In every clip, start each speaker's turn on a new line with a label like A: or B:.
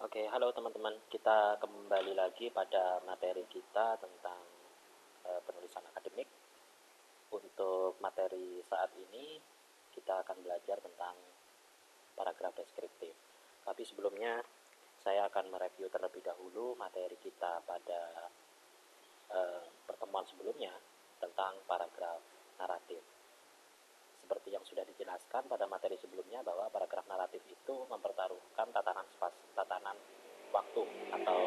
A: Oke, halo teman-teman. Kita kembali lagi pada materi kita tentang penulisan akademik. Untuk materi saat ini, kita akan belajar tentang paragraf deskriptif. Tapi sebelumnya, saya akan mereview terlebih dahulu materi kita pada pertemuan sebelumnya tentang paragraf naratif. Seperti yang sudah dijelaskan pada materi sebelumnya bahwa paragraf naratif itu mempertaruhkan tatanan waktu atau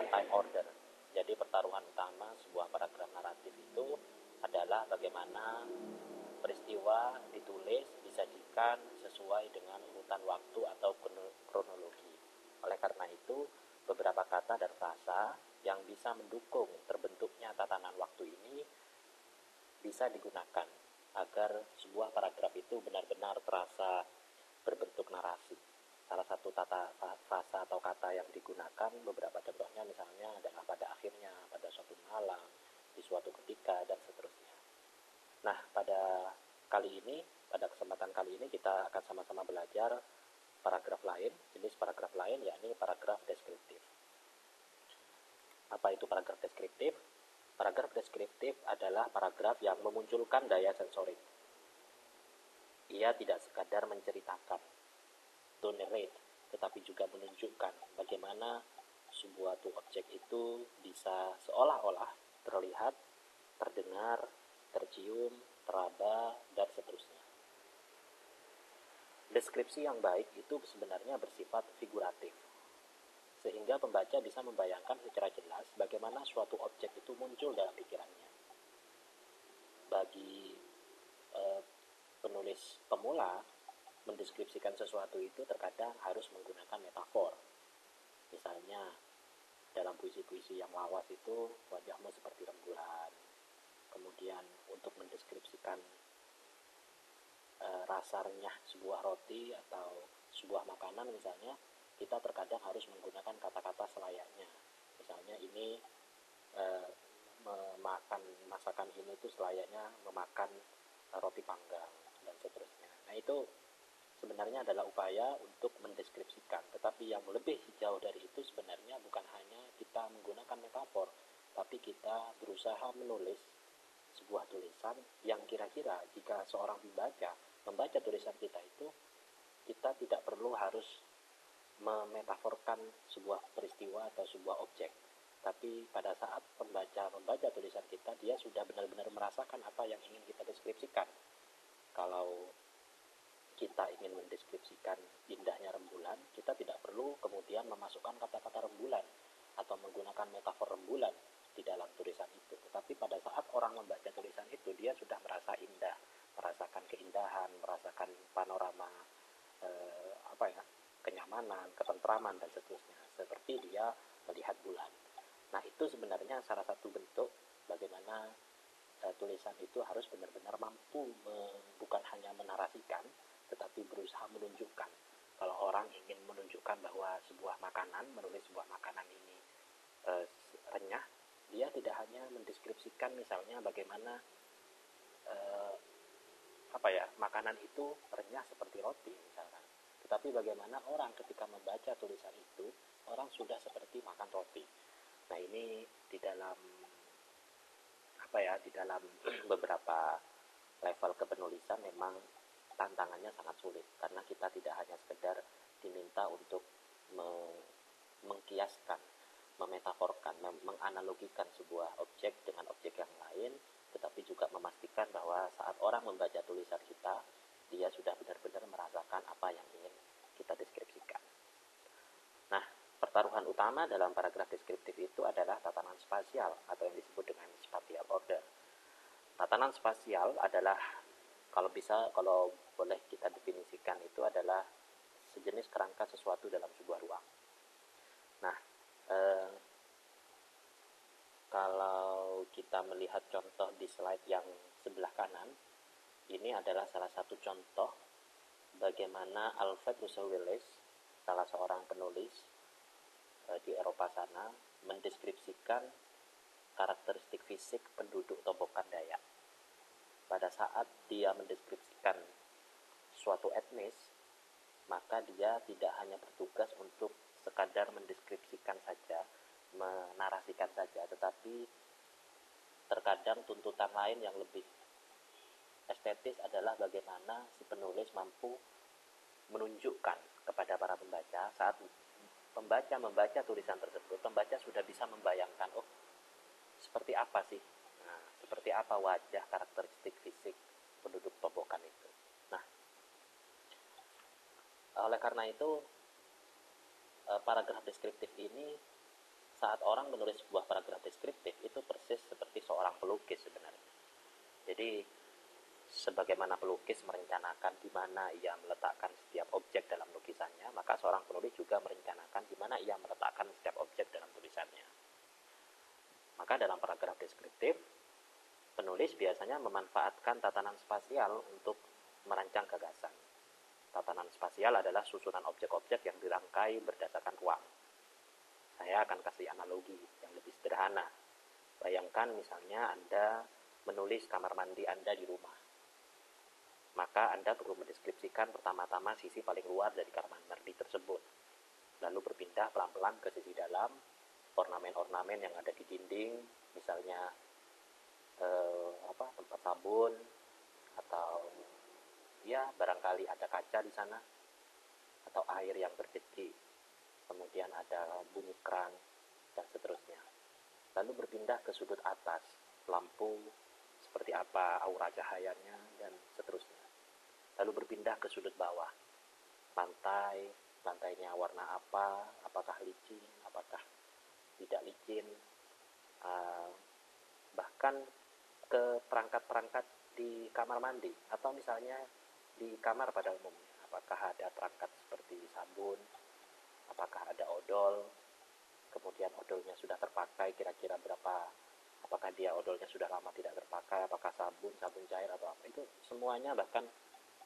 A: time order. Jadi pertaruhan utama sebuah paragraf naratif itu adalah bagaimana peristiwa ditulis, disajikan sesuai dengan urutan waktu atau kronologi. Oleh karena itu, beberapa kata dan frasa yang bisa mendukung terbentuknya tatanan waktu ini bisa digunakan agar sebuah paragraf itu benar-benar terasa berbentuk narasi. Salah satu frasa atau kata yang digunakan, beberapa contohnya misalnya adalah pada akhirnya, pada suatu malam, di suatu ketika, dan seterusnya. Nah, pada kesempatan kali ini kita akan sama-sama belajar paragraf lain, jenis paragraf lain, yakni paragraf deskriptif. Apa itu paragraf deskriptif? Paragraf deskriptif adalah paragraf yang memunculkan daya sensorik. Ia tidak sekadar menceritakan, to narrate, tetapi juga menunjukkan bagaimana sebuah objek itu bisa seolah-olah terlihat, terdengar, tercium, teraba, dan seterusnya. Deskripsi yang baik itu sebenarnya bersifat figuratif, sehingga pembaca bisa membayangkan secara jelas bagaimana suatu objek itu muncul dalam pikirannya. Bagi penulis pemula, mendeskripsikan sesuatu itu terkadang harus menggunakan metafor. Misalnya, dalam puisi-puisi yang lawas itu, wajahmu seperti rembulan. Kemudian untuk mendeskripsikan rasa renyah sebuah roti atau sebuah makanan misalnya, kita terkadang harus menggunakan kata-kata selayaknya. Misalnya ini masakan ini tuh selayaknya memakan roti panggang dan seterusnya. Nah, itu sebenarnya adalah upaya untuk mendeskripsikan. Tetapi yang lebih jauh dari itu sebenarnya bukan hanya kita menggunakan metafor, tapi kita berusaha menulis sebuah tulisan yang kira-kira jika seorang membaca tulisan kita itu, kita tidak perlu harus memetaforkan sebuah peristiwa atau sebuah objek, tapi pada saat pembaca membaca tulisan kita, dia sudah benar-benar merasakan apa yang ingin kita deskripsikan. Kalau kita ingin mendeskripsikan indahnya rembulan, kita tidak perlu kemudian memasukkan kata-kata rembulan atau menggunakan metafor rembulan di dalam tulisan itu. Tetapi pada saat orang membaca tulisan itu, dia sudah merasa indah, merasakan keindahan, merasakan panorama kenyamanan, ketentraman, dan seterusnya, seperti dia melihat bulan. Nah, itu sebenarnya salah satu bentuk bagaimana tulisan itu harus benar-benar mampu bukan hanya menarasikan, tetapi berusaha menunjukkan. Kalau orang ingin menunjukkan bahwa menulis sebuah makanan ini renyah, dia tidak hanya mendeskripsikan misalnya bagaimana makanan itu renyah seperti roti misalkan, tetapi bagaimana orang ketika membaca tulisan itu, orang sudah seperti makan roti. Nah, ini di dalam beberapa level kepenulisan memang tantangannya sangat sulit, karena kita tidak hanya sekedar diminta untuk mengkiaskan, memetaforkan, menganalogikan sebuah objek dengan objek yang lain, tetapi juga memastikan bahwa saat orang membaca tulisan kita, dia sudah benar-benar merasakan apa yang ingin kita deskripsikan. Nah, pertaruhan utama dalam paragraf deskriptif itu adalah tatanan spasial atau yang disebut dengan spatial order. Tatanan spasial adalah, kalau boleh kita definisikan, itu adalah sejenis kerangka sesuatu dalam sebuah ruang. Nah, kalau kita melihat contoh di slide yang sebelah kanan, ini adalah salah satu contoh bagaimana Alfred Russel Wallace, salah seorang penulis di Eropa sana, mendeskripsikan karakteristik fisik penduduk Tobokan Dayak. Pada saat dia mendeskripsikan suatu etnis, maka dia tidak hanya bertugas untuk sekadar mendeskripsikan saja, menarasikan saja, tetapi terkadang tuntutan lain yang lebih estetis adalah bagaimana si penulis mampu menunjukkan kepada para pembaca. Saat pembaca membaca tulisan tersebut, pembaca sudah bisa membayangkan, oh seperti apa sih, seperti apa wajah, karakteristik fisik penduduk Tobokan itu. Nah, oleh karena itu paragraf deskriptif ini, saat orang menulis sebuah paragraf deskriptif, itu persis seperti seorang pelukis sebenarnya. Jadi sebagaimana pelukis merencanakan di mana ia meletakkan setiap objek dalam lukisannya, maka seorang penulis juga merencanakan di mana ia meletakkan setiap objek dalam tulisannya. Maka dalam paragraf deskriptif, penulis biasanya memanfaatkan tatanan spasial untuk merancang gagasan. Tatanan spasial adalah susunan objek-objek yang dirangkai berdasarkan ruang. Saya akan kasih analogi yang lebih sederhana. Bayangkan misalnya Anda menulis kamar mandi Anda di rumah. Maka Anda perlu mendeskripsikan pertama-tama sisi paling luar dari kamar mandi tersebut. Lalu berpindah pelan-pelan ke sisi dalam, ornamen-ornamen yang ada di dinding, misalnya tempat sabun, atau ya barangkali ada kaca di sana, atau air yang berdecik, kemudian ada bunyi keran, dan seterusnya. Lalu berpindah ke sudut atas, lampu seperti apa, aura cahayanya, dan seterusnya. Lalu berpindah ke sudut bawah, lantainya warna apa, apakah licin, apakah tidak licin, bahkan ke perangkat-perangkat di kamar mandi, atau misalnya di kamar pada umumnya. Apakah ada perangkat seperti sabun, apakah ada odol, kemudian odolnya sudah terpakai kira-kira berapa, apakah dia odolnya sudah lama tidak terpakai, apakah sabun cair atau apa, itu semuanya, bahkan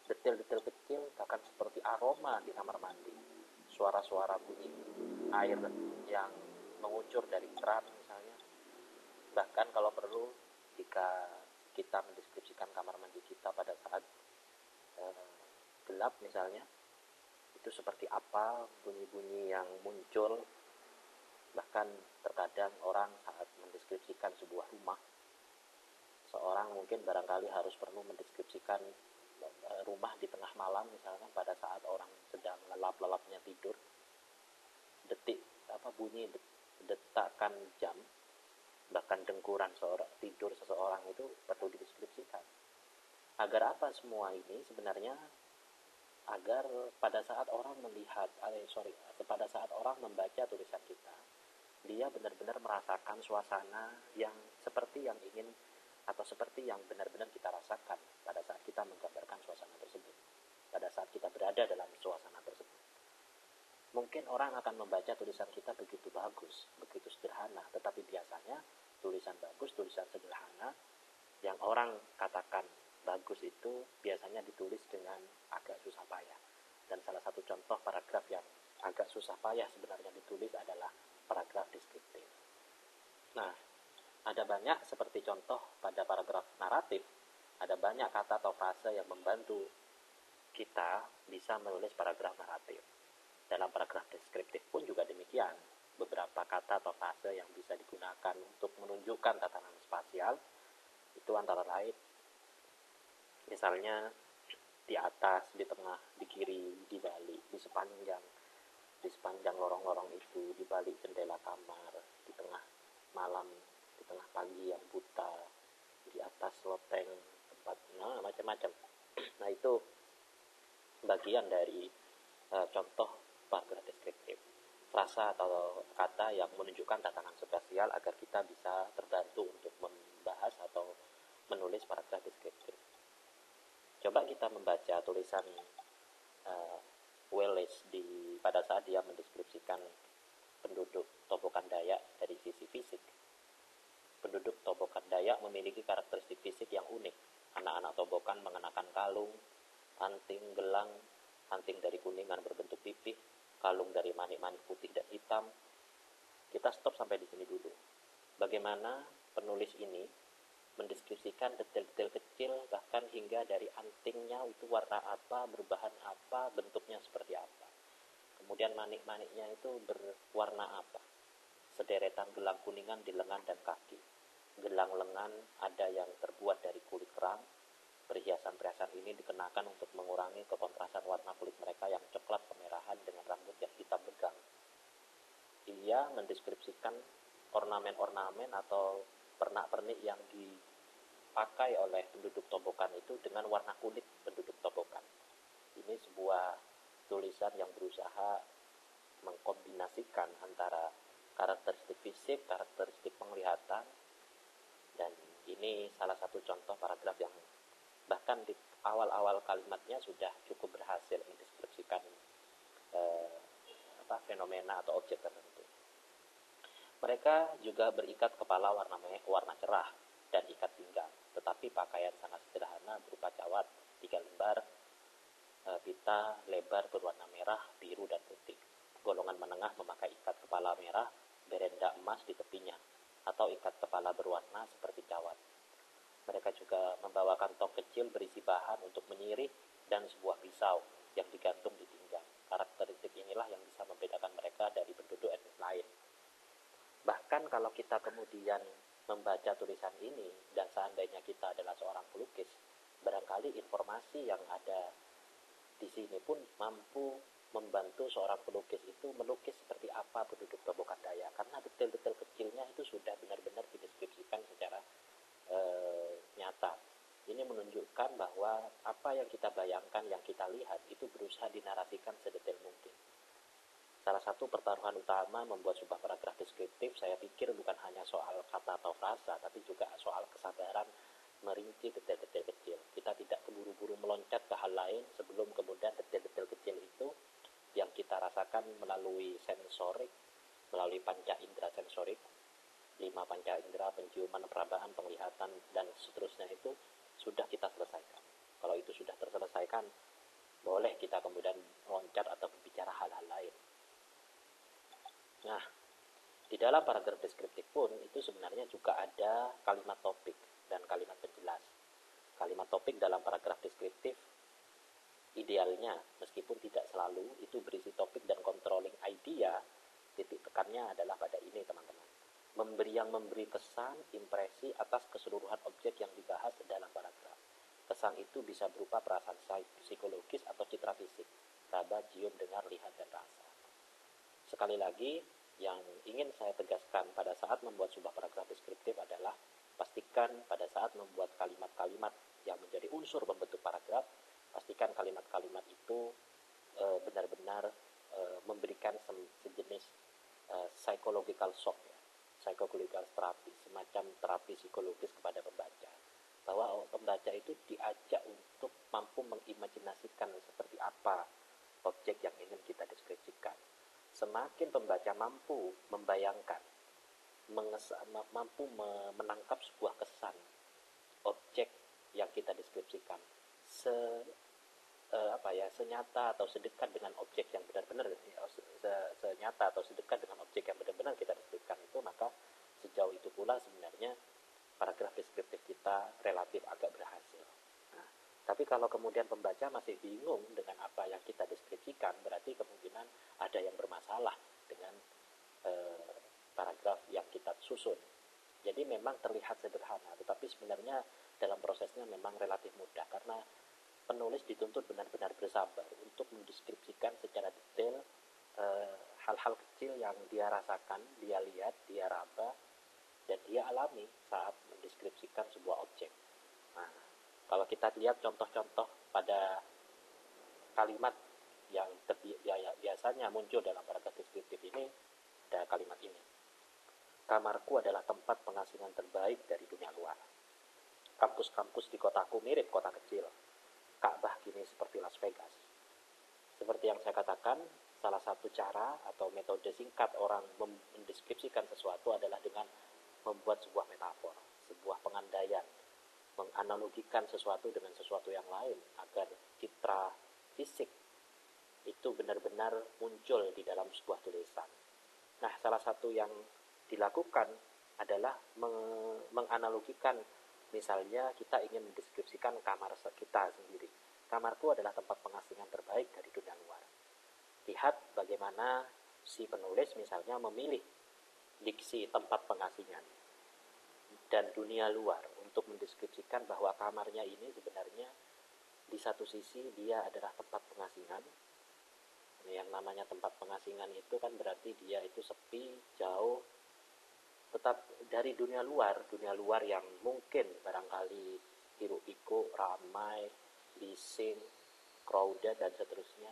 A: detail-detail kecil, bahkan seperti aroma di kamar mandi, suara-suara bunyi air yang mengucur dari keran misalnya. Bahkan kalau perlu, jika kita mendeskripsikan kamar mandi kita pada saat gelap misalnya, itu seperti apa bunyi-bunyi yang muncul. Bahkan terkadang orang saat mendeskripsikan sebuah rumah, seorang mungkin barangkali harus perlu mendeskripsikan rumah di tengah malam misalnya, pada saat orang sedang lelap-lelapnya tidur, bunyi detakan jam, bahkan dengkuran tidur seseorang itu perlu dideskripsikan. Agar apa semua ini? Sebenarnya agar pada saat orang pada saat orang membaca tulisan kita, dia benar-benar merasakan suasana yang seperti yang ingin, atau seperti yang benar-benar kita rasakan pada saat kita menggambarkan suasana tersebut, pada saat kita berada dalam suasana tersebut. Mungkin orang akan membaca tulisan kita begitu bagus, begitu sederhana, tetapi biasanya tulisan bagus, tulisan sederhana yang orang katakan bagus itu biasanya ditulis dengan agak susah payah. Dan salah satu contoh paragraf yang agak susah payah sebenarnya ditulis adalah paragraf deskriptif. Nah, ada banyak seperti contoh pada paragraf naratif, ada banyak kata atau frase yang membantu kita bisa menulis paragraf naratif. Dalam paragraf deskriptif pun juga demikian. Beberapa kata atau frase yang bisa digunakan untuk menunjukkan tatanan spasial itu antara lain, misalnya di atas, di tengah, di kiri, di balik, di sepanjang lorong-lorong itu, di balik jendela kamar, di tengah malam, di tengah pagi yang buta, di atas loteng tempat, macam-macam. Nah, itu bagian dari contoh paragraf deskriptif, frasa atau kata yang menunjukkan tatanan spasial agar kita bisa terbantu untuk membahas atau menulis paragraf deskriptif. Coba kita membaca tulisan Wallace pada saat dia mendeskripsikan penduduk Tobokan Dayak dari sisi fisik. Penduduk Tobokan Dayak memiliki karakteristik fisik yang unik. Anak-anak Tobokan mengenakan kalung, anting, gelang, anting dari kuningan berbentuk pipih, kalung dari manik-manik putih dan hitam. Kita stop sampai di sini dulu. Bagaimana penulis ini mendeskripsikan detail-detail kecil, bahkan hingga dari antingnya itu warna apa, berbahan apa, bentuknya seperti apa. Kemudian manik-maniknya itu berwarna apa? Sederetan gelang kuningan di lengan dan kaki. Gelang lengan ada yang terbuat dari kulit kerang. Perhiasan-perhiasan ini dikenakan untuk mengurangi kekontrasan warna kulit mereka yang coklat kemerahan dengan rambut yang hitam legam. Ia mendeskripsikan ornamen-ornamen atau pernak-pernik yang dipakai oleh penduduk Tobokan itu dengan warna kulit penduduk Tobokan. Ini sebuah tulisan yang berusaha mengkombinasikan antara karakteristik fisik, karakteristik penglihatan, dan ini salah satu contoh paragraf yang bahkan di awal-awal kalimatnya sudah cukup berhasil mendeskripsikan fenomena atau objek tertentu. Mereka juga berikat kepala warna cerah dan ikat pinggang, tetapi pakaian sangat sederhana berupa cawat 3 lembar, pita lebar berwarna merah, biru, dan putih. Golongan menengah memakai ikat kepala merah, berenda emas di tepinya, atau ikat kepala berwarna seperti cawat. Mereka juga membawa kantong kecil berisi bahan untuk menyirih dan sebuah pisau yang digantung di pinggang. Karakteristik inilah yang bisa membedakan mereka dari penduduk etnis lain. Bahkan kalau kita kemudian membaca tulisan ini dan seandainya kita adalah seorang pelukis, barangkali informasi yang ada di sini pun mampu membantu seorang pelukis itu melukis seperti apa penduduk Tobokan Dayak, karena detail-detail kecilnya itu sudah benar-benar dideskripsikan secara nyata. Ini menunjukkan bahwa apa yang kita bayangkan, yang kita lihat itu berusaha dinarasikan sedetail mungkin. Salah satu pertaruhan utama membuat sebuah paragraf deskriptif, saya pikir bukan hanya soal kata atau frasa, tapi juga soal kesabaran merinci detail-detail kecil. Kita tidak keburu-buru meloncat ke hal lain sebelum kemudian detail-detail kecil itu yang kita rasakan melalui sensorik, melalui panca indera sensorik, 5 panca indera, penciuman, perabaan, penglihatan, dan seterusnya itu sudah kita selesaikan. Kalau itu sudah terselesaikan, boleh kita kemudian meloncat atau berbicara hal-hal lain. Nah, di dalam paragraf deskriptif pun itu sebenarnya juga ada kalimat topik dan kalimat penjelas. Kalimat topik dalam paragraf deskriptif idealnya, meskipun tidak selalu, itu berisi topik dan controlling idea. Titik tekannya adalah pada ini, teman-teman. Memberi kesan, impresi atas keseluruhan objek yang dibahas dalam paragraf. Kesan itu bisa berupa perasaan psikologis atau citra fisik, raba, cium, dengar, lihat, dan rasa. Sekali lagi, yang ingin saya tegaskan pada saat membuat sebuah paragraf deskriptif adalah pastikan pada saat membuat kalimat-kalimat yang menjadi unsur pembentuk paragraf, pastikan kalimat-kalimat itu benar-benar memberikan sejenis psychological shock, ya, psychological terapi, semacam terapi psikologis kepada pembaca, bahwa pembaca itu diajak untuk mampu mengimajinasikan seperti apa objek yang ingin kita deskripsikan. Semakin pembaca mampu membayangkan, mampu menangkap sebuah kesan objek yang kita deskripsikan senyata atau sedekat dengan objek yang benar-benar senyata atau sedekat dengan objek yang benar-benar kita deskripsikan itu, maka sejauh itu pula sebenarnya paragraf deskriptif kita relatif agak berhasil. Nah, tapi kalau kemudian pembaca masih bingung dengan apa yang kita deskripsikan, berarti kemungkinan ada yang bermasalah dengan paragraf yang kita susun. Jadi memang terlihat sederhana, tetapi sebenarnya dalam prosesnya memang relatif mudah, karena penulis dituntut benar-benar bersabar untuk mendeskripsikan secara detail hal-hal kecil yang dia rasakan, dia lihat, dia raba, dan dia alami saat mendeskripsikan sebuah objek. Nah, kalau kita lihat contoh-contoh pada kalimat yang biasanya muncul dalam paragraf deskriptif ini, ada kalimat ini: kamarku adalah tempat pengasingan terbaik dari dunia luar. Kampus-kampus di kotaku mirip kota kecil. Ka'bah kini seperti Las Vegas. Seperti yang saya katakan, salah satu cara atau metode singkat orang mendeskripsikan sesuatu adalah dengan membuat sebuah metafor, sebuah pengandaian, menganalogikan sesuatu dengan sesuatu yang lain agar citra fisik itu benar-benar muncul di dalam sebuah tulisan. Nah, salah satu yang dilakukan adalah menganalogikan. Misalnya kita ingin mendeskripsikan kamar kita sendiri. Kamarku adalah tempat pengasingan terbaik dari dunia luar. Lihat bagaimana si penulis misalnya memilih diksi tempat pengasingan dan dunia luar untuk mendeskripsikan bahwa kamarnya ini sebenarnya di satu sisi dia adalah tempat pengasingan. Yang namanya tempat pengasingan itu kan berarti dia itu sepi, jauh, tetap dari dunia luar yang mungkin barangkali hiruk pikuk, ramai, bising, crowded dan seterusnya.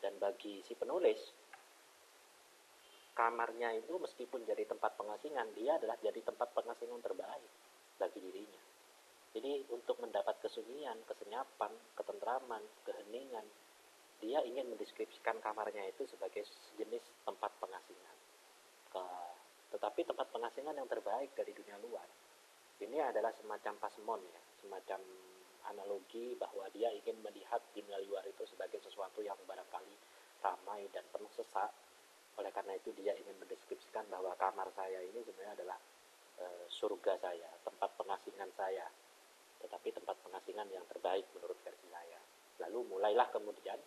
A: Dan bagi si penulis, kamarnya itu meskipun jadi tempat pengasingan, dia adalah jadi tempat pengasingan terbaik bagi dirinya. Jadi untuk mendapat kesunyian, kesenyapan, ketentraman, keheningan, dia ingin mendeskripsikan kamarnya itu sebagai sejenis tempat pengasingan. Tetapi tempat pengasingan yang terbaik dari dunia luar. Ini adalah semacam pasemon ya, semacam analogi bahwa dia ingin melihat dunia luar itu sebagai sesuatu yang barangkali ramai dan penuh sesak. Oleh karena itu dia ingin mendeskripsikan bahwa kamar saya ini sebenarnya adalah surga saya, tempat pengasingan saya, tetapi tempat pengasingan yang terbaik menurut versi saya. Lalu mulailah kemudian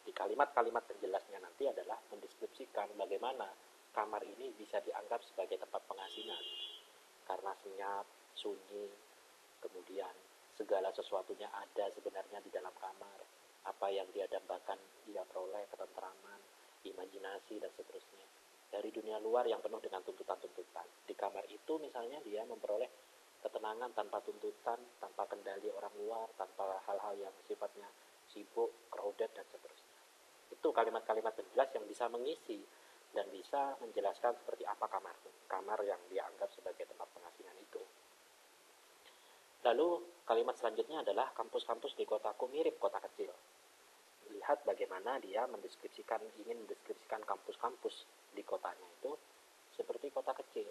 A: di kalimat-kalimat penjelasnya nanti adalah mendeskripsikan bagaimana kamar ini bisa dianggap sebagai tempat pengasingan karena senyap, sunyi, kemudian segala sesuatunya ada sebenarnya di dalam kamar. Apa yang dia dambakan dia peroleh ketentraman, imajinasi dan seterusnya dari dunia luar yang penuh dengan tuntutan-tuntutan. Di kamar itu misalnya dia memperoleh ketenangan tanpa tuntutan, tanpa kendali orang luar, tanpa hal-hal yang sifatnya sibuk, crowded dan seterusnya. Itu kalimat-kalimat penjelas yang bisa mengisi dan bisa menjelaskan seperti apa kamar yang dia anggap sebagai tempat pengasingan itu. Lalu kalimat selanjutnya adalah kampus-kampus di kotaku mirip kota kecil. Lihat bagaimana dia ingin mendeskripsikan kampus-kampus di kotanya itu seperti kota kecil.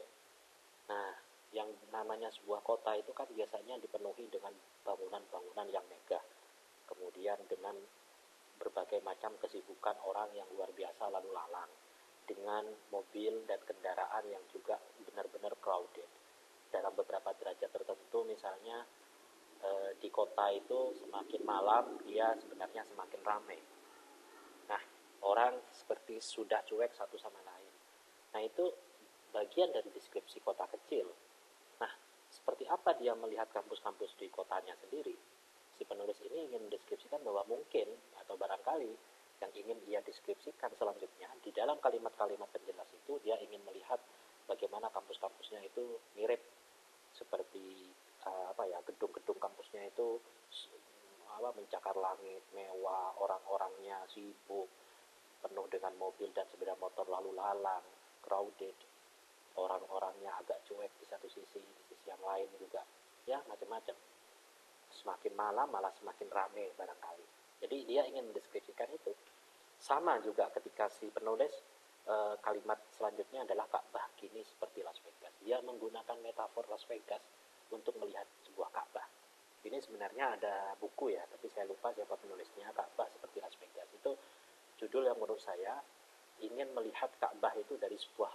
A: Nah, yang namanya sebuah kota itu kan biasanya dipenuhi dengan bangunan-bangunan yang megah, kemudian dengan berbagai macam kesibukan orang yang luar biasa lalu lalang, dengan mobil dan kendaraan yang juga benar-benar crowded. Dalam beberapa derajat tertentu misalnya di kota itu semakin malam dia sebenarnya semakin ramai. Nah, orang seperti sudah cuek satu sama lain. Nah, itu bagian dari deskripsi kota kecil. Nah, seperti apa dia melihat kampus-kampus di kotanya sendiri? Si penulis ini ingin mendeskripsikan bahwa mungkin atau barangkali yang ingin ia deskripsikan selanjutnya di dalam kalimat-kalimat penjelas itu dia ingin melihat bagaimana kampus-kampusnya itu mirip seperti gedung-gedung kampusnya itu mencakar langit, mewah, orang-orangnya sibuk, penuh dengan mobil dan sepeda motor lalu lalang, crowded, orang-orangnya agak cuek di satu sisi, di sisi yang lain juga ya macam-macam. Semakin malam malah semakin ramai barangkali. Jadi dia ingin mendeskripsikan itu. Sama juga ketika si penulis kalimat selanjutnya adalah Ka'bah kini seperti Las Vegas. Dia menggunakan metafor Las Vegas untuk melihat sebuah Ka'bah. Ini sebenarnya ada buku ya, tapi saya lupa siapa penulisnya. Ka'bah seperti Las Vegas itu judul yang menurut saya ingin melihat Ka'bah itu dari sebuah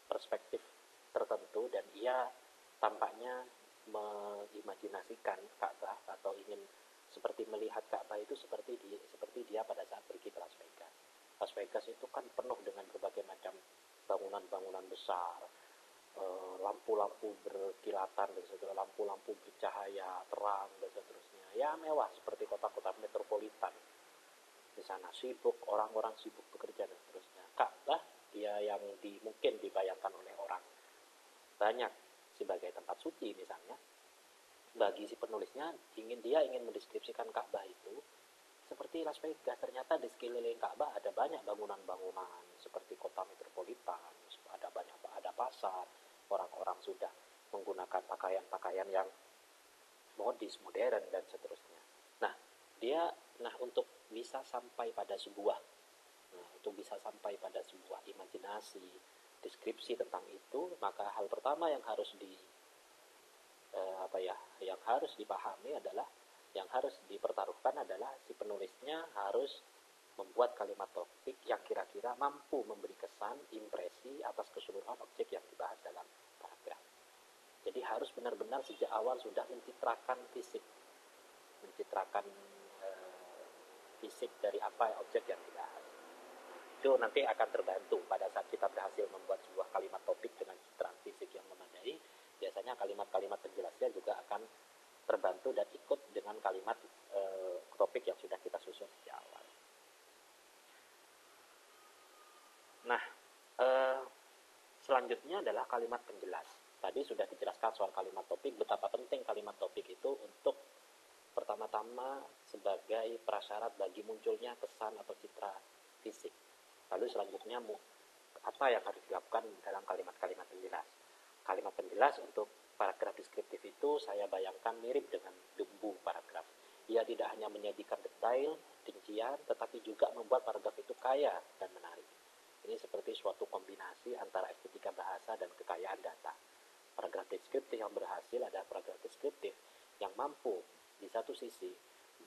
A: perspektif tertentu, dan ia tampaknya mengimajinasikan Ka'bah atau ingin seperti melihat Ka'bah itu seperti dia pada saat pergi ke Las Vegas. Las Vegas itu kan penuh dengan berbagai macam bangunan-bangunan besar, lampu-lampu berkilatan dan seterusnya, lampu-lampu bercahaya terang dan seterusnya. Ya mewah seperti kota-kota metropolitan. Di sana sibuk, orang-orang sibuk bekerja dan seterusnya. Ka'bah dia yang mungkin dibayangkan oleh orang banyak sebagai tempat suci misalnya. Bagi si penulisnya dia ingin mendeskripsikan Ka'bah itu seperti Las Vegas. Ternyata di sekeliling Ka'bah ada banyak bangunan-bangunan seperti kota metropolitan, ada pasar, orang-orang sudah menggunakan pakaian-pakaian yang modis, modern dan seterusnya. Untuk bisa sampai pada sebuah imajinasi, deskripsi tentang itu, maka hal pertama yang harus dipahami adalah, yang harus dipertaruhkan adalah si penulisnya harus membuat kalimat topik yang kira-kira mampu memberi kesan, impresi atas keseluruhan objek yang dibahas dalam paragraf. Jadi harus benar-benar sejak awal sudah mencitrakan fisik dari apa objek yang dibahas. itu nanti akan terbantu pada saat kita berhasil membuat sebuah kalimat topik dengan citraan fisik yang memadai. Biasanya kalimat-kalimat penjelasnya juga akan terbantu dan ikut dengan kalimat topik yang sudah kita susun sejak awal. Nah, selanjutnya adalah kalimat penjelas. Tadi sudah dijelaskan soal kalimat topik, betapa penting kalimat topik itu untuk pertama-tama sebagai prasyarat bagi munculnya kesan atau citra fisik. Lalu selanjutnya apa yang harus dilakukan dalam kalimat-kalimat penjelas. Kalimat penjelas untuk paragraf deskriptif itu saya bayangkan mirip dengan bumbu paragraf. Ia tidak hanya menyajikan detail, rincian, tetapi juga membuat paragraf itu kaya dan menarik. Ini seperti suatu kombinasi antara estetika bahasa dan kekayaan data. Paragraf deskriptif yang berhasil adalah paragraf deskriptif yang mampu di satu sisi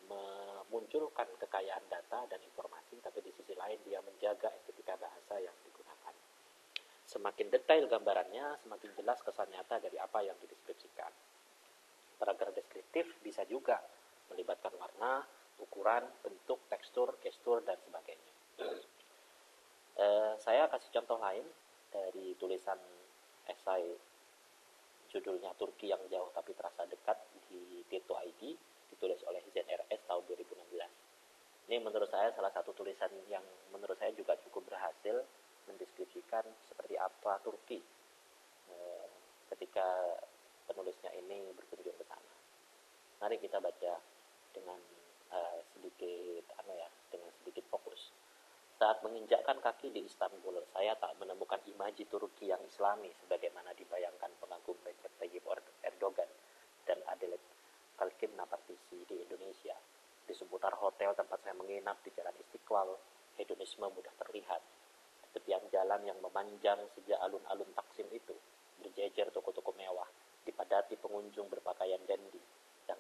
A: memunculkan kekayaan data dan informasi, tapi di sisi lain dia menjaga estetika bahasa yang digunakan. Semakin detail gambarannya, semakin jelas kesan nyata dari apa yang dideskripsikan. Paragraf deskriptif bisa juga melibatkan warna, ukuran, bentuk, tekstur, gestur, dan sebagainya. Saya kasih contoh lain dari tulisan esai judulnya Turki yang Jauh Tapi Terasa Dekat di Tirto.id, ditulis oleh ZRS tahun 2016. Ini menurut saya salah satu tulisan yang menurut saya juga cukup berhasil mendeskripsikan seperti apa Turki ketika penulisnya ini berkunjung ke sana. Mari kita baca dengan sedikit fokus. Saat menginjakkan kaki di Istanbul, saya tak menemukan imaji Turki yang islami sebagaimana dibayangkan pengagum Recep Tayyip Erdogan dan Adalet Kalkimna Partisi di Indonesia. Di seputar hotel tempat saya menginap di Jalan Istiqlal, hedonisme mudah terlihat. Di tepian jalan yang memanjang sejak alun-alun Taksim itu, berjejer toko-toko mewah, dipadati pengunjung berpakaian dandy, yang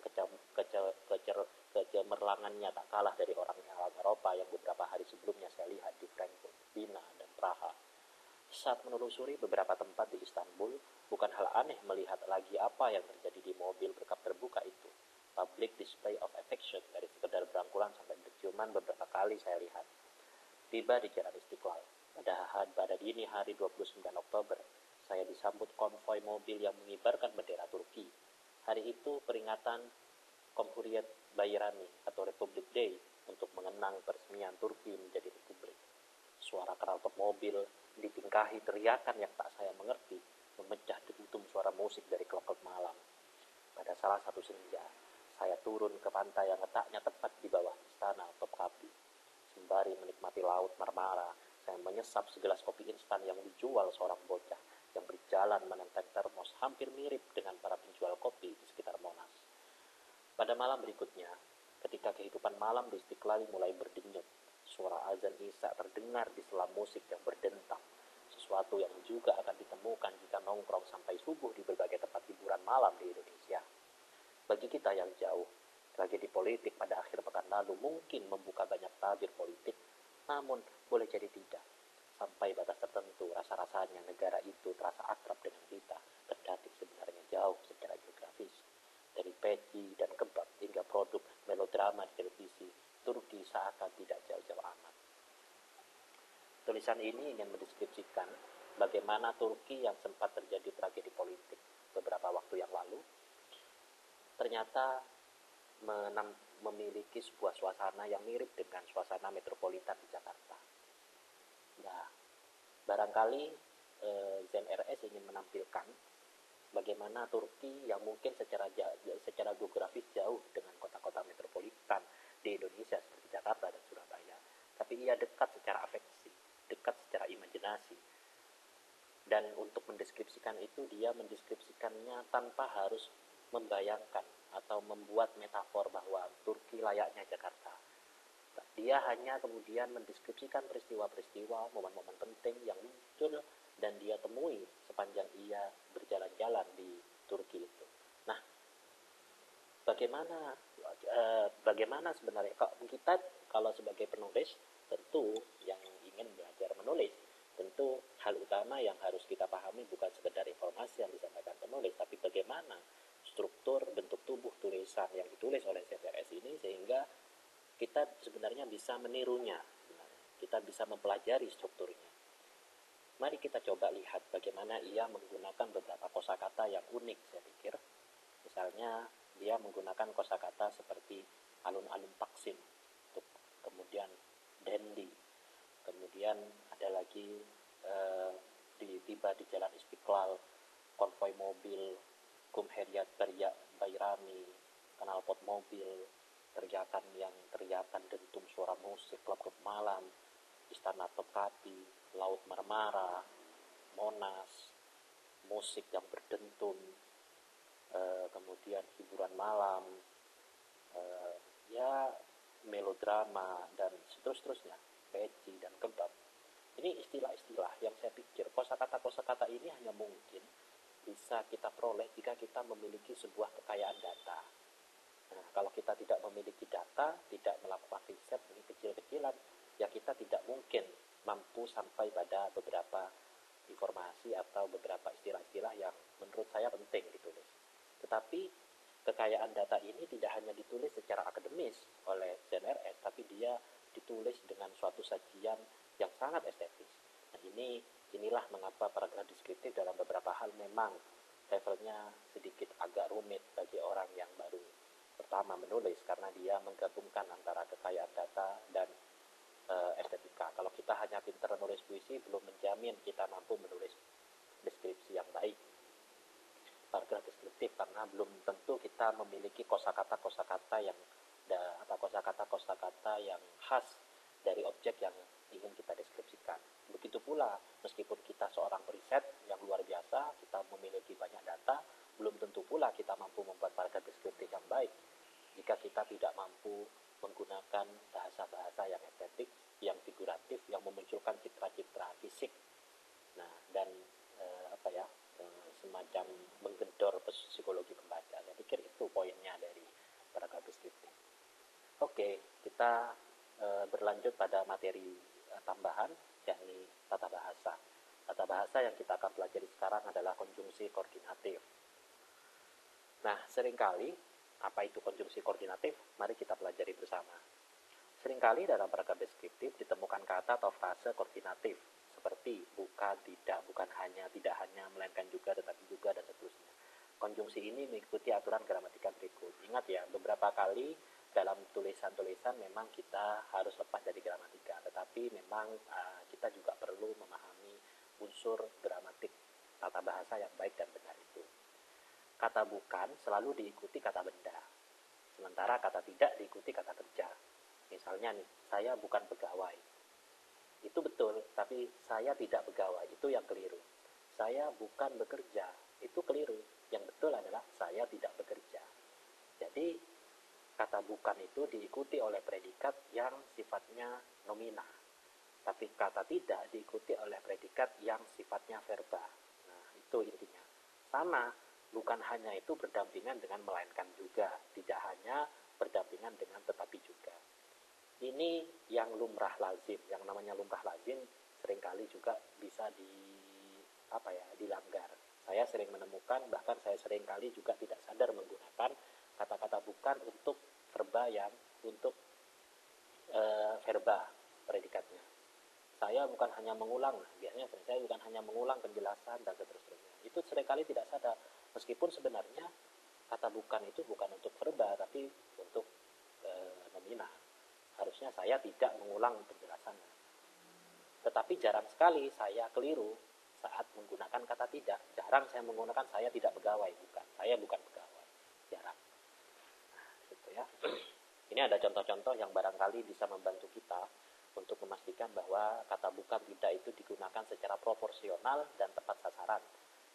A: kecemerlangannya tak kalah dari orang Eropa yang beberapa hari sebelumnya saya lihat di Frankfurt, Wina, dan Praha. Saat menelusuri beberapa tempat di Istanbul, bukan hal aneh melihat lagi apa yang terjadi di mobil berkap terbuka itu. Public display of affection, dari sekedar berangkulan sampai berciuman beberapa kali saya lihat. Tiba di Jalan Istiqlal, pada dini hari 29 Oktober, saya disambut konvoi mobil yang mengibarkan bendera Turki. Hari itu peringatan Cumhuriyet Bayrami atau Republic Day untuk mengenang peresmian Turki menjadi republik. Suara knalpot mobil ditingkahi teriakan yang tak saya mengerti, memecah dentum suara musik dari klub-klub malam. Pada salah satu senja, saya turun ke pantai yang letaknya tepat di bawah istana Topkapi. Sembari menikmati laut Marmara, saya menyesap segelas kopi instan yang dijual seorang bocah yang berjalan menenteng termos hampir mirip dengan para penjual kopi di sekitar Monas. Pada malam berikutnya, ketika kehidupan malam di Istiqlal mulai berdenyut, suara azan Isya terdengar di sela musik yang berdentang, sesuatu yang juga akan ditemukan jika nongkrong sampai subuh di berbagai tempat hiburan malam di Indonesia. Bagi kita yang jauh, tragedi politik pada akhir pekan lalu mungkin membuka banyak tabir politik, namun boleh jadi tidak. Sampai batas tertentu, rasa-rasanya negara itu terasa akrab dengan kita, kendati sebenarnya jauh secara geografis. Dari peci dan kebab hingga produk melodrama di televisi, Turki seakan tidak jauh-jauh amat. Tulisan ini ingin mendeskripsikan bagaimana Turki yang sempat terjadi tragedi politik beberapa waktu yang lalu, ternyata memiliki sebuah suasana yang mirip dengan suasana metropolitan di Jakarta. Nah, barangkali ZRS ingin menampilkan bagaimana Turki yang mungkin secara geografis jauh dengan kota-kota metropolitan di Indonesia seperti Jakarta dan Surabaya, tapi ia dekat secara afeksi, dekat secara imajinasi. Dan untuk mendeskripsikan itu, dia mendeskripsikannya tanpa harus membayangkan atau membuat metafor bahwa Turki layaknya Jakarta. Dia hanya kemudian mendeskripsikan peristiwa-peristiwa, momen-momen penting yang muncul dan dia temui sepanjang ia berjalan-jalan di Turki itu. Nah, bagaimana sebenarnya kita kalau sebagai penulis, tentu yang ingin belajar menulis, tentu hal utama yang harus kita pahami bukan sekedar informasi yang disampaikan penulis, tapi bagaimana struktur bentuk tubuh tulisan yang ditulis oleh ZRS ini sehingga kita sebenarnya bisa menirunya. Kita akan bisa mempelajari strukturnya. Mari kita coba lihat bagaimana ia menggunakan beberapa kosakata yang unik, saya pikir. Misalnya, dia menggunakan kosakata seperti alun-alun Taksim, kemudian Dendi, kemudian ada lagi tiba di Jalan Istiqlal, konvoi mobil, Kumheriat Bayrami, knalpot mobil, teriakan dentum suara musik, klub malam, Istana Tokapi, Laut Marmara, Monas, musik yang berdentum, kemudian hiburan malam, ya melodrama dan seterusnya, peci dan kebab. Ini istilah-istilah yang saya pikir kosakata ini hanya mungkin bisa kita peroleh jika kita memiliki sebuah kekayaan data. Nah, kalau kita tidak memiliki data, tidak melakukan riset ini kecil-kecilan, ya kita tidak mungkin mampu sampai pada beberapa informasi atau beberapa istilah-istilah yang menurut saya penting ditulis. Tetapi kekayaan data ini tidak hanya ditulis secara akademis oleh CNRS, tapi dia ditulis dengan suatu sajian yang sangat estetis. Nah, inilah mengapa paragraf deskriptif dalam beberapa hal memang levelnya sedikit agak rumit bagi orang yang baru pertama menulis, karena dia menggabungkan antara kekayaan data dan estetika. Kalau kita hanya pintar menulis puisi, belum menjamin kita mampu menulis deskripsi yang baik, paragraf deskriptif, karena belum tentu kita memiliki kosakata yang khas dari objek yang ingin kita deskripsikan. Begitu pula, meskipun kita seorang periset yang luar biasa, kita memiliki banyak data, belum tentu pula kita mampu membuat paragraf deskriptif yang baik jika kita tidak mampu menggunakan bahasa-bahasa yang estetik, yang figuratif, yang memunculkan citra-citra fisik. Nah, dan semacam menggedor psikologi pembaca. Saya pikir itu poinnya dari paragraf deskriptif. Oke, kita berlanjut pada materi tambahan, yakni tata bahasa. Tata bahasa yang kita akan pelajari sekarang adalah konjungsi koordinatif. Nah, seringkali, apa itu konjungsi koordinatif? Mari kita pelajari bersama. Seringkali dalam paragraf deskriptif ditemukan kata atau frase koordinatif, seperti bukan, tidak, bukan hanya, tidak hanya, melainkan juga, tetapi juga, dan seterusnya. Konjungsi ini mengikuti aturan gramatika berikut. Ingat ya, beberapa kali dalam tulisan-tulisan memang kita harus lepas dari gramatika, tetapi memang kita juga perlu memahami unsur gramatik tata bahasa yang baik dan benar itu. Kata bukan selalu diikuti kata benda, sementara kata tidak diikuti kata kerja. Misalnya nih, saya bukan pegawai. Itu betul, tapi saya tidak pegawai, itu yang keliru. Saya bukan bekerja, itu keliru. Yang betul adalah saya tidak bekerja. Jadi, kata bukan itu diikuti oleh predikat yang sifatnya nominal. Tapi kata tidak diikuti oleh predikat yang sifatnya verba. Nah, itu intinya. Sama, bukan hanya itu berdampingan dengan melainkan juga. Tidak hanya berdampingan dengan tetapi juga. Ini yang lumrah lazim. Yang namanya lumrah lazim seringkali juga bisa dilanggar. Saya sering menemukan, bahkan saya seringkali juga tidak sadar menggunakan kata-kata bukan untuk verba yang untuk verba predikatnya. Saya bukan hanya mengulang, biasanya saya bukan hanya mengulang penjelasan dan seterusnya. Itu seringkali tidak sadar, meskipun sebenarnya kata bukan itu bukan untuk verba, tapi untuk nominal. Harusnya saya tidak mengulang penjelasannya. Tetapi jarang sekali saya keliru saat menggunakan kata tidak. Jarang saya menggunakan saya tidak pegawai, bukan. Saya bukan pegawai. Jarang. Nah, gitu ya. Ini ada contoh-contoh yang barangkali bisa membantu kita untuk memastikan bahwa kata bukan tidak itu digunakan secara proporsional dan tepat sasaran.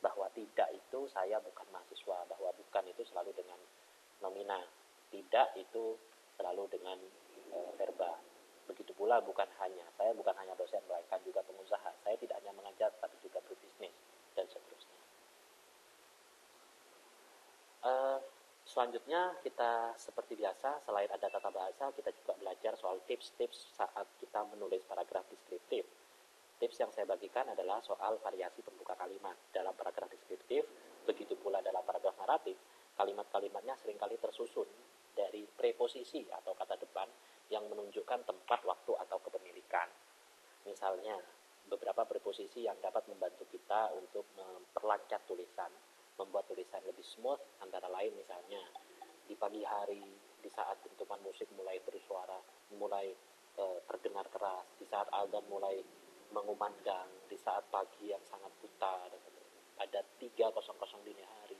A: Bahwa tidak itu saya bukan mahasiswa, bahwa bukan itu selalu dengan nomina. Tidak itu selalu dengan verba. Begitu pula bukan hanya, saya bukan hanya dosen, melainkan juga pengusaha. Saya tidak hanya mengajar, tapi juga berbisnis, dan seterusnya. Selanjutnya kita seperti biasa, selain ada tata bahasa, kita juga belajar soal tips-tips saat kita menulis paragraf deskriptif. Tips yang saya bagikan adalah soal variasi pembuka kalimat. Dalam paragraf deskriptif, begitu pula dalam paragraf naratif, kalimat-kalimatnya seringkali tersusun dari preposisi atau kata depan yang menunjukkan tempat, waktu, atau kepemilikan. Misalnya, beberapa preposisi yang dapat membantu kita untuk memperlancar tulisan, membuat tulisan lebih smooth, antara lain misalnya di pagi hari, di saat dentuman musik mulai bersuara, mulai terdengar keras, di saat azan mulai mengumandang, di saat pagi yang sangat buta, dan pada 3:00 dini hari,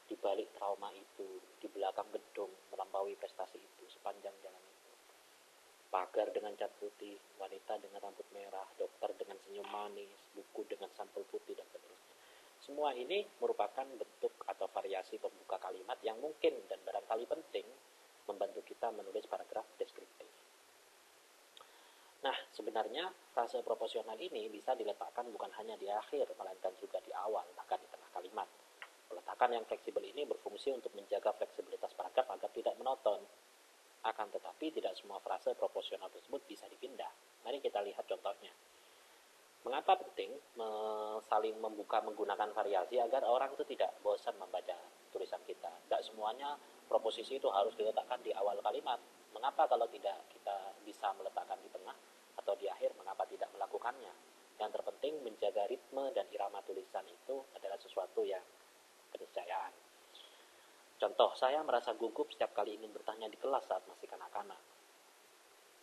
A: di balik trauma itu, di belakang gedung, melampaui prestasi itu, sepanjang jalan itu. Pagar dengan cat putih, wanita dengan rambut merah, dokter dengan senyum manis, buku dengan sampul putih, dan seterusnya. Semua ini merupakan bentuk atau variasi pembuka kalimat yang mungkin dan barangkali penting membantu kita menulis paragraf deskriptif. Nah, sebenarnya frase proporsional ini bisa diletakkan bukan hanya di akhir, melainkan juga di awal, bahkan di tengah kalimat. Peletakan yang fleksibel ini berfungsi untuk menjaga fleksibilitas paragraf agar tidak monoton. Akan tetapi tidak semua frase proporsional tersebut bisa dipindah. Mari kita lihat contohnya. Mengapa penting saling membuka menggunakan variasi agar orang itu tidak bosan membaca tulisan kita? Tidak semuanya proposisi itu harus diletakkan di awal kalimat. Mengapa kalau tidak kita bisa meletakkan di tengah atau di akhir, mengapa tidak melakukannya? Yang terpenting menjaga ritme dan irama tulisan itu adalah sesuatu yang keniscayaan. Contoh, saya merasa gugup setiap kali ingin bertanya di kelas saat masih kanak-kanak.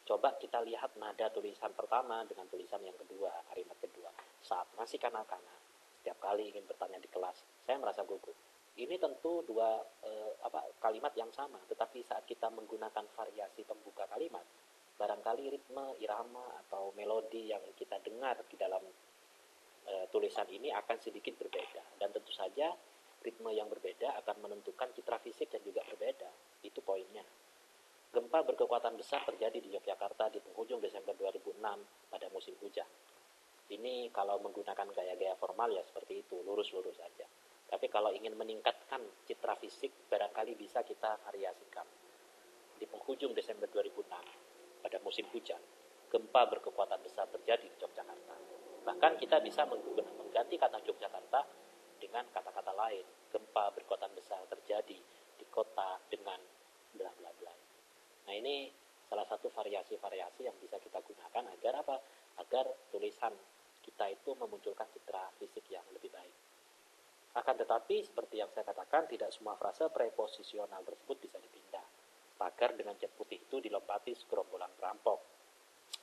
A: Coba kita lihat nada tulisan pertama dengan tulisan yang kedua, kalimat kedua. Saat masih kanak-kanak, setiap kali ingin bertanya di kelas, saya merasa gugup. Ini tentu dua kalimat yang sama, tetapi saat kita menggunakan variasi pembuka kalimat, barangkali ritme, irama, atau melodi yang kita dengar di dalam tulisan ini akan sedikit berbeda. Dan tentu saja ritme yang berbeda akan menentukan citra fisik yang juga berbeda. Itu poinnya. Gempa berkekuatan besar terjadi di Yogyakarta di penghujung Desember 2006 pada musim hujan. Ini kalau menggunakan gaya-gaya formal ya seperti itu, lurus-lurus saja. Tapi kalau ingin meningkatkan citra fisik, barangkali bisa kita variasikan. Di penghujung Desember 2006 pada musim hujan, gempa berkekuatan besar terjadi di Yogyakarta. Bahkan kita bisa mengganti kata Yogyakarta dengan kata-kata lain. Gempa berkekuatan besar terjadi di kota dengan bla bla bla. Nah, ini salah satu variasi-variasi yang bisa kita gunakan agar apa? Agar tulisan kita itu memunculkan citra fisik yang lebih baik. Akan tetapi, seperti yang saya katakan, tidak semua frase preposisional tersebut bisa dipindah. Pagar dengan cat putih itu dilompati segerombolan perampok.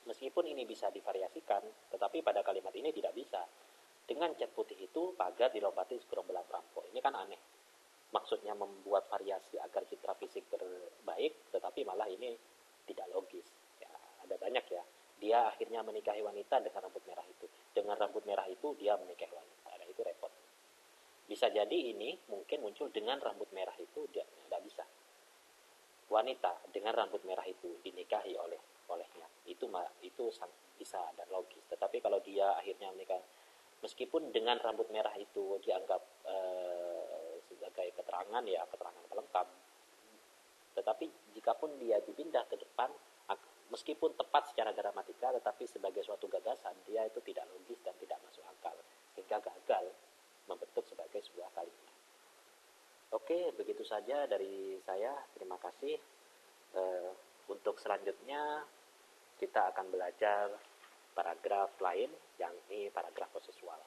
A: Meskipun ini bisa divariasikan, tetapi pada kalimat ini tidak bisa. Dengan cat putih itu, pagar dilompati segerombolan perampok. Ini kan aneh. Maksudnya membuat variasi agar citra fisik terbaik, tetapi malah ini tidak logis. Ya, ada banyak ya. Dia akhirnya menikahi wanita dengan rambut merah itu. Dengan rambut merah itu dia menikahi wanita. Nah, itu repot. Bisa jadi ini mungkin muncul dengan rambut merah itu dia tidak bisa. Wanita dengan rambut merah itu dinikahi olehnya. Itu bisa dan logis. Tetapi kalau dia akhirnya menikah, meskipun dengan rambut merah itu dianggap sebagai keterangan pelengkap, tetapi jikapun dia dipindah ke depan, meskipun tepat secara gramatika, tetapi sebagai suatu gagasan dia itu tidak logis dan tidak masuk akal, sehingga gagal membentuk sebagai sebuah kalimat. Oke, begitu saja dari saya. Terima kasih. Untuk selanjutnya kita akan belajar paragraf lain, yakni paragraf prosesual.